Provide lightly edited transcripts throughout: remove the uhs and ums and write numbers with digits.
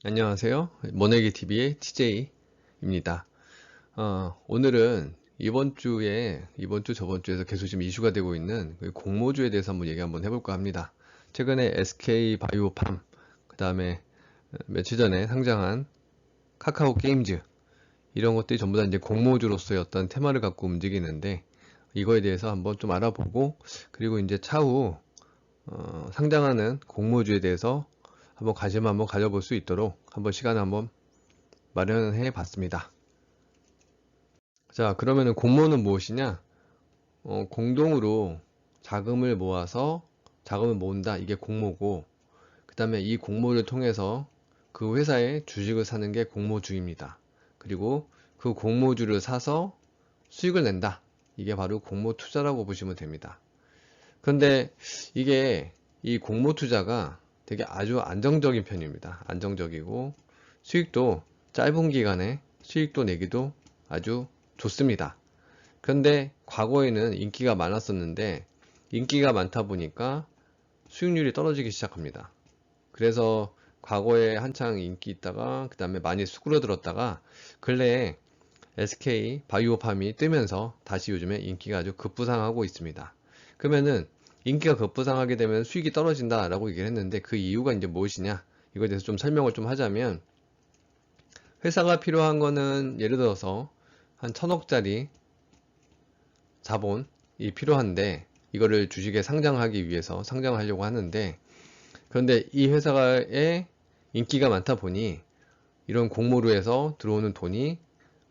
안녕하세요. 모내기TV의 TJ입니다. 오늘은 이번 주, 저번 주에서 계속 지금 이슈가 되고 있는 그 공모주에 대해서 한번 해볼까 합니다. 최근에 SK바이오팜, 그 다음에 며칠 전에 상장한 카카오 게임즈, 이런 것들이 전부 다 이제 공모주로서의 어떤 테마를 갖고 움직이는데, 이거에 대해서 한번 좀 알아보고, 그리고 이제 차후, 상장하는 공모주에 대해서 한번 관심 한번 가져볼 수 있도록 한번 시간을 한번 마련해 봤습니다. 자, 그러면은 공모는 무엇이냐? 공동으로 자금을 모아서 자금을 모은다. 이게 공모고, 그 다음에 이 공모를 통해서 그 회사의 주식을 사는 게 공모주입니다. 그리고 그 공모주를 사서 수익을 낸다. 이게 바로 공모 투자라고 보시면 됩니다. 그런데 이게 이 공모 투자가 되게 아주 안정적인 편입니다. 안정적이고 수익도 짧은 기간에 수익도 내기도 아주 좋습니다. 그런데 과거에는 인기가 많았었는데 인기가 많다 보니까 수익률이 떨어지기 시작합니다. 그래서 과거에 한창 인기 있다가 그 다음에 많이 수그러들었다가 근래에 SK 바이오팜이 뜨면서 다시 요즘에 인기가 아주 급부상하고 있습니다. 그러면은 인기가 급부상하게 되면 수익이 떨어진다 라고 얘기를 했는데 그 이유가 이제 무엇이냐, 이거에 대해서 좀 설명을 좀 하자면, 회사가 필요한 거는 예를 들어서 한 1000억짜리 자본이 필요한데 이거를 주식에 상장하기 위해서 상장하려고 하는데, 그런데 이 회사의 인기가 많다 보니 이런 공모로에서 들어오는 돈이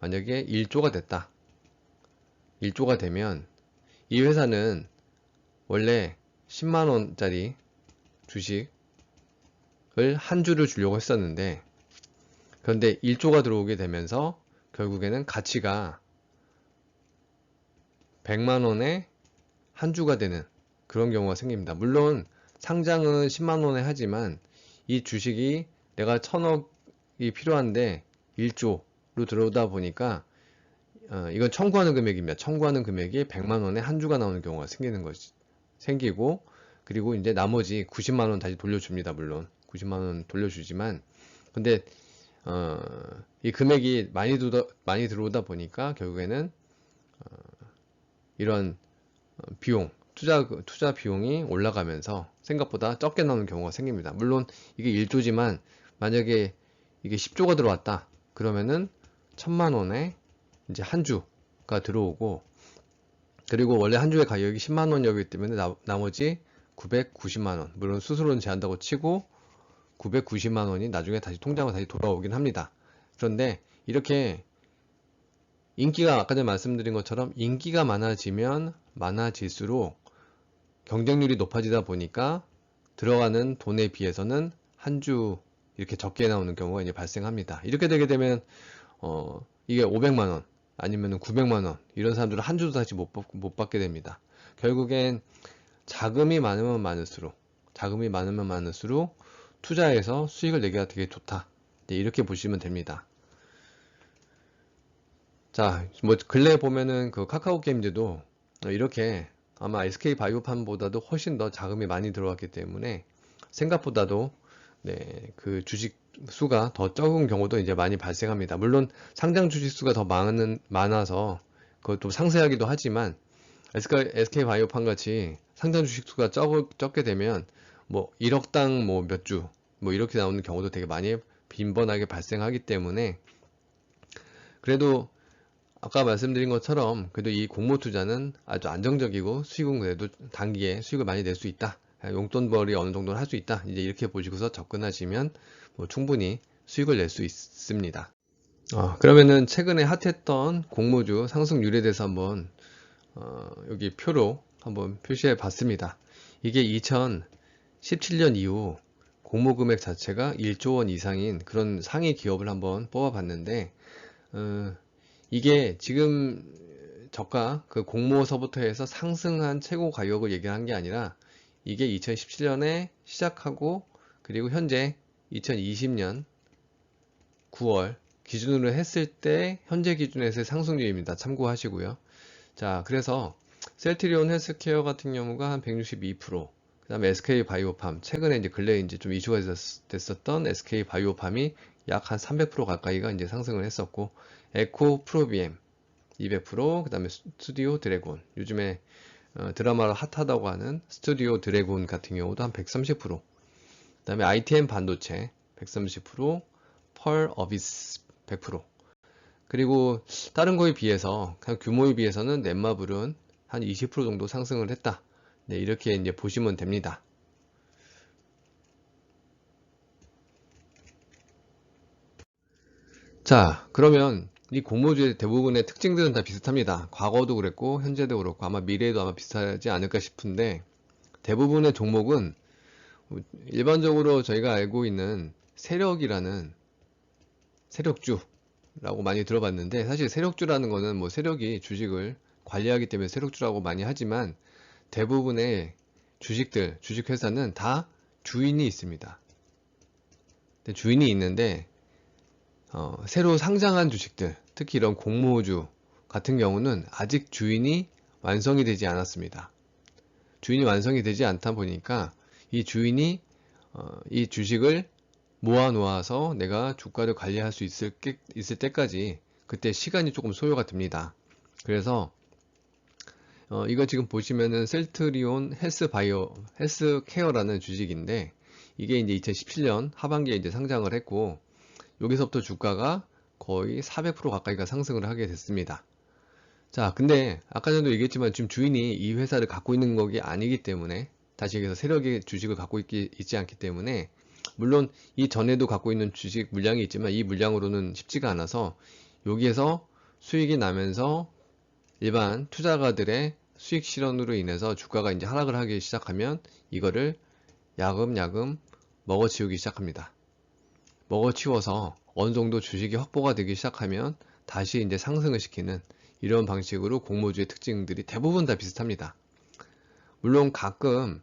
만약에 1조가 됐다. 1조가 되면 이 회사는 원래 10만원짜리 주식을 한 주를 주려고 했었는데, 그런데 1조가 들어오게 되면서 결국에는 가치가 100만원에 한 주가 되는 그런 경우가 생깁니다. 물론 상장은 10만원에 하지만 이 주식이 내가 1000억이 필요한데 1조로 들어오다 보니까 이건 청구하는 금액입니다. 청구하는 금액이 100만원에 한 주가 나오는 경우가 생기고, 그리고 이제 나머지 90만원 다시 돌려줍니다. 물론 90만원 돌려주지만, 근데 이 금액이 많이 들어오다 보니까 결국에는 이런 비용, 투자 비용이 올라가면서 생각보다 적게 나오는 경우가 생깁니다. 물론 이게 1조지만 만약에 이게 10조가 들어왔다 그러면은 1000만원에 이제 한 주가 들어오고, 그리고 원래 한 주의 가격이 10만원이었기 때문에 나머지 990만원, 물론 수수료는 제한다고 치고 990만원이 나중에 다시 통장으로 다시 돌아오긴 합니다. 그런데 이렇게 인기가, 아까 전에 말씀드린 것처럼 인기가 많아지면 많아질수록 경쟁률이 높아지다 보니까 들어가는 돈에 비해서는 한 주 이렇게 적게 나오는 경우가 이제 발생합니다. 이렇게 되게 되면 이게 500만원 아니면 900만원 이런 사람들은 한 주도 다시 못 받게 됩니다. 결국엔 자금이 많으면 많을수록 투자해서 수익을 내기가 되게 좋다. 네, 이렇게 보시면 됩니다. 자, 뭐 근래에 보면은 그 카카오 게임즈도 이렇게 아마 SK 바이오팜보다도 훨씬 더 자금이 많이 들어왔기 때문에 생각보다도 네, 그 주식 수가 더 적은 경우도 이제 많이 발생합니다. 물론 상장 주식 수가 더 많아서 그것도 상세하기도 하지만 SK 바이오팜 같이 상장 주식 수가 적게 되면 뭐 1억당 뭐 몇 주 뭐 이렇게 나오는 경우도 되게 많이 빈번하게 발생하기 때문에, 그래도 아까 말씀드린 것처럼 그래도 이 공모 투자는 아주 안정적이고 수익은 그래도 단기에 수익을 많이 낼 수 있다. 용돈벌이 어느 정도는 할 수 있다. 이제 이렇게 보시고서 접근하시면 뭐 충분히 수익을 낼 수 있습니다. 그러면은 최근에 핫했던 공모주 상승률에 대해서 한번 여기 표로 한번 표시해 봤습니다. 이게 2017년 이후 공모 금액 자체가 1조 원 이상인 그런 상위 기업을 한번 뽑아 봤는데, 이게 지금 저가 그 공모서부터 해서 상승한 최고 가격을 얘기한 게 아니라 이게 2017년에 시작하고 그리고 현재 2020년 9월 기준으로 했을 때 현재 기준에서의 상승률입니다. 참고하시고요. 자, 그래서 셀트리온 헬스케어 같은 경우가 한 162%, 그 그다음에 SK 바이오팜, 최근에 이제 근래 이제 좀 이슈가 됐었던 SK 바이오팜이 약 한 300% 가까이가 이제 상승을 했었고, 에코 프로비엠 200%, 그다음에 스튜디오 드래곤, 요즘에 드라마로 핫하다고 하는 스튜디오 드래곤 같은 경우도 한 130%, 그다음에 ITM 반도체 130%, 펄 어비스 100%. 그리고 다른 거에 비해서, 그냥 규모에 비해서는 넷마블은 한 20% 정도 상승을 했다. 네, 이렇게 이제 보시면 됩니다. 자, 그러면 이 공모주의 대부분의 특징들은 다 비슷합니다. 과거도 그랬고, 현재도 그렇고, 아마 미래에도 아마 비슷하지 않을까 싶은데, 대부분의 종목은 일반적으로 저희가 알고 있는 세력이라는 세력주라고 많이 들어봤는데, 사실 세력주라는 거는 뭐 세력이 주식을 관리하기 때문에 세력주라고 많이 하지만, 대부분의 주식들, 주식회사는 다 주인이 있습니다. 주인이 있는데, 새로 상장한 주식들, 특히 이런 공모주 같은 경우는 아직 주인이 완성이 되지 않았습니다. 주인이 완성이 되지 않다 보니까 이 주인이 이 주식을 모아 놓아서 내가 주가를 관리할 수 있을 때까지 그때 시간이 조금 소요가 됩니다. 그래서 이거 지금 보시면은 셀트리온 헬스케어라는 주식인데, 이게 이제 2017년 하반기에 이제 상장을 했고, 여기서부터 주가가 거의 400% 가까이가 상승을 하게 됐습니다. 자, 근데 아까 전에도 얘기했지만 지금 주인이 이 회사를 갖고 있는 것이 아니기 때문에, 다시 얘기해서 세력의 주식을 갖고 있지 않기 때문에, 물론 이 전에도 갖고 있는 주식 물량이 있지만 이 물량으로는 쉽지가 않아서 여기에서 수익이 나면서 일반 투자가들의 수익 실현으로 인해서 주가가 이제 하락을 하기 시작하면 이거를 야금야금 먹어치우기 시작합니다. 먹어치워서 어느 정도 주식이 확보가 되기 시작하면 다시 이제 상승을 시키는 이런 방식으로 공모주의 특징들이 대부분 다 비슷합니다. 물론 가끔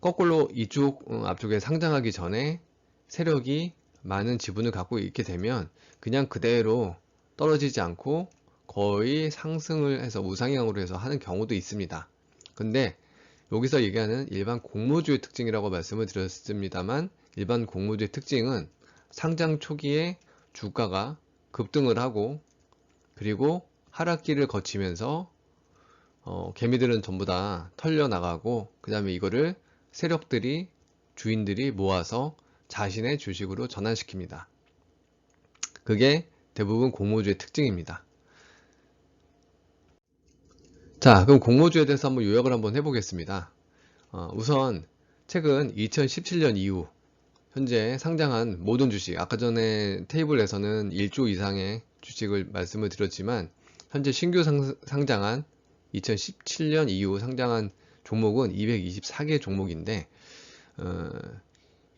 거꾸로 이쪽 앞쪽에 상장하기 전에 세력이 많은 지분을 갖고 있게 되면 그냥 그대로 떨어지지 않고 거의 상승을 해서 우상향으로 해서 하는 경우도 있습니다. 근데 여기서 얘기하는 일반 공모주의 특징이라고 말씀을 드렸습니다만, 일반 공모주의 특징은 상장 초기에 주가가 급등을 하고, 그리고 하락기를 거치면서 개미들은 전부 다 털려 나가고, 그 다음에 이거를 세력들이, 주인들이 모아서 자신의 주식으로 전환시킵니다. 그게 대부분 공모주의 특징입니다. 자, 그럼 공모주에 대해서 한번 요약을 한번 해보겠습니다. 우선 최근 2017년 이후 현재 상장한 모든 주식, 아까 전에 테이블에서는 1조 이상의 주식을 말씀을 드렸지만, 현재 신규 상장한 2017년 이후 상장한 종목은 224개 종목인데,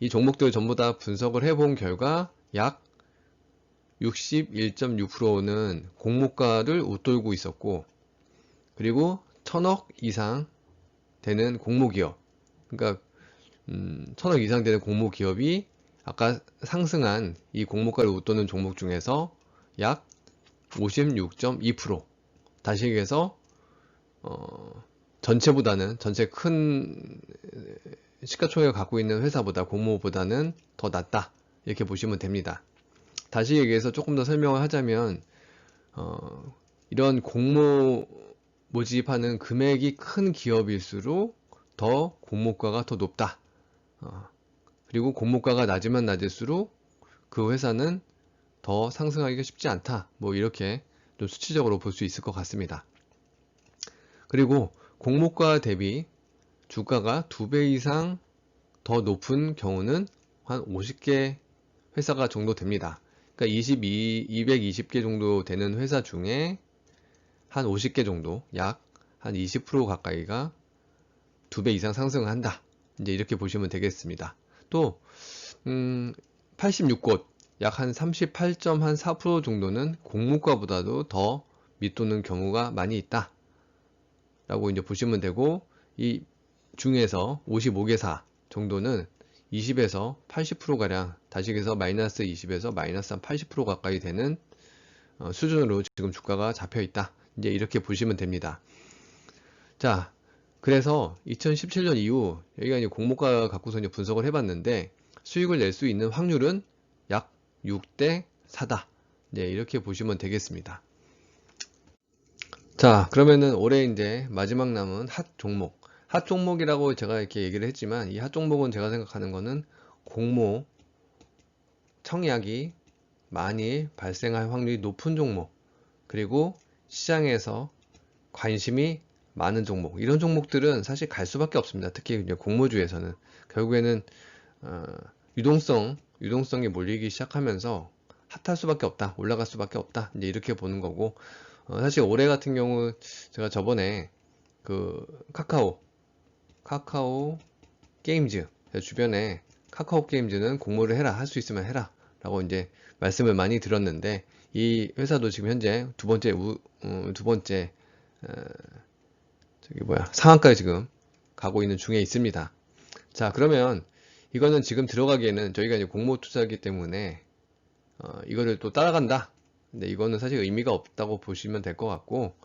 이 종목들 전부 다 분석을 해본 결과 약 61.6%는 공모가를 웃돌고 있었고, 그리고 1000억 이상 되는 공모기업, 그러니까 1000억 이상 되는 공모기업이 아까 상승한 이 공모가를 웃도는 종목 중에서 약 56.2%, 다시 얘기해서 전체보다는, 전체 큰 시가총액을 갖고 있는 회사보다, 공모보다는 더 낮다, 이렇게 보시면 됩니다. 다시 얘기해서 조금 더 설명을 하자면, 이런 공모 모집하는 금액이 큰 기업일수록 더 공모가가 더 높다. 그리고 공모가가 낮으면 낮을수록 그 회사는 더 상승하기가 쉽지 않다. 뭐 이렇게 좀 수치적으로 볼 수 있을 것 같습니다. 그리고 공모가 대비 주가가 2배 이상 더 높은 경우는 한 50개 회사가 정도 됩니다. 그러니까 220개 정도 되는 회사 중에 한 50개 정도, 약 한 20% 가까이가 2배 이상 상승을 한다. 이제 이렇게 보시면 되겠습니다. 또 86곳, 약 한 38.4% 정도는 공모가보다도 더 밑도는 경우가 많이 있다 라고 이제 보시면 되고, 이 중에서 55개사 정도는 20에서 80%가량, 다시 해서 마이너스 20에서 마이너스 한 80% 가까이 되는 수준으로 지금 주가가 잡혀 있다. 이제 이렇게 보시면 됩니다. 자, 그래서 2017년 이후 여기가 이제 공모가 갖고서 이제 분석을 해봤는데 수익을 낼 수 있는 확률은 약 6대 4다. 네, 이렇게 보시면 되겠습니다. 자, 그러면은 올해 이제 마지막 남은 핫 종목. 핫 종목이라고 제가 이렇게 얘기를 했지만 이 핫 종목은 제가 생각하는 거는 공모 청약이 많이 발생할 확률이 높은 종목, 그리고 시장에서 관심이 많은 종목, 이런 종목들은 사실 갈 수밖에 없습니다. 특히 이제 공모주에서는 결국에는 어, 유동성이 몰리기 시작하면서 핫할 수밖에 없다, 올라갈 수밖에 없다, 이제 이렇게 보는 거고, 사실 올해 같은 경우 제가 저번에 그 카카오 게임즈 주변에 카카오 게임즈는 공모를 해라, 할 수 있으면 해라 라고 이제 말씀을 많이 들었는데, 이 회사도 지금 현재 두 번째 상한가에 지금 가고 있는 중에 있습니다. 자, 그러면 이거는 지금 들어가기에는 저희가 이제 공모 투자이기 때문에 이거를 또 따라간다. 근데 이거는 사실 의미가 없다고 보시면 될 것 같고,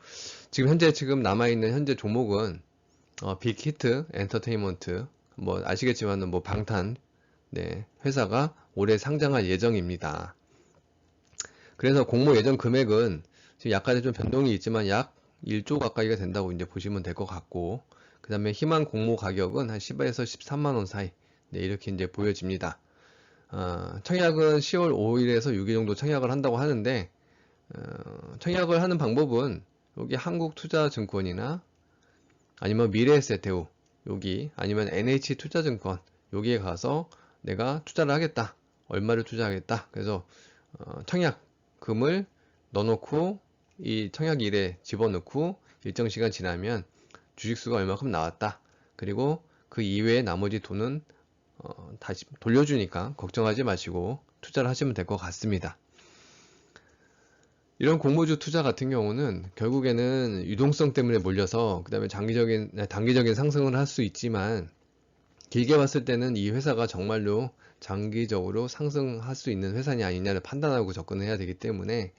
지금 현재 남아있는 현재 종목은 빅히트 엔터테인먼트, 뭐 아시겠지만은 뭐 방탄, 네, 회사가 올해 상장할 예정입니다. 그래서 공모 예정 금액은 지금 약간의 좀 변동이 있지만 약 1조 가까이가 된다고 이제 보시면 될 것 같고, 그 다음에 희망 공모 가격은 한 10에서 13만 원 사이, 네, 이렇게 이제 보여집니다. 청약은 10월 5일에서 6일 정도 청약을 한다고 하는데, 청약을 하는 방법은 여기 한국투자증권이나 아니면 미래에셋대우, 여기 아니면 NH투자증권, 여기에 가서 내가 투자를 하겠다, 얼마를 투자하겠다, 그래서 청약금을 넣어놓고 이 청약일에 집어넣고 일정 시간 지나면 주식수가 얼마큼 나왔다, 그리고 그 이외에 나머지 돈은 다시 돌려주니까 걱정하지 마시고 투자를 하시면 될 것 같습니다. 이런 공모주 투자 같은 경우는 결국에는 유동성 때문에 몰려서 그 다음에 단기적인 상승을 할 수 있지만, 길게 봤을 때는 이 회사가 정말로 장기적으로 상승할 수 있는 회사냐 아니냐를 판단하고 접근을 해야 되기 때문에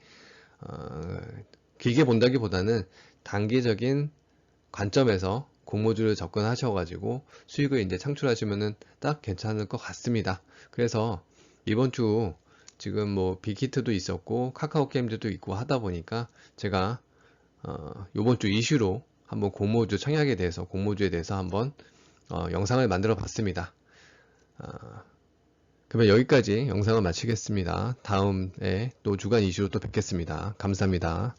길게 본다기보다는 단기적인 관점에서 공모주를 접근하셔가지고 수익을 이제 창출하시면은 딱 괜찮을 것 같습니다. 그래서 이번 주 지금 뭐 빅히트도 있었고 카카오 게임즈도 있고 하다 보니까 제가 이번 주 이슈로 한번 공모주에 대해서 한번 영상을 만들어 봤습니다. 그러면 여기까지 영상을 마치겠습니다. 다음에 또 주간 이슈로 또 뵙겠습니다. 감사합니다.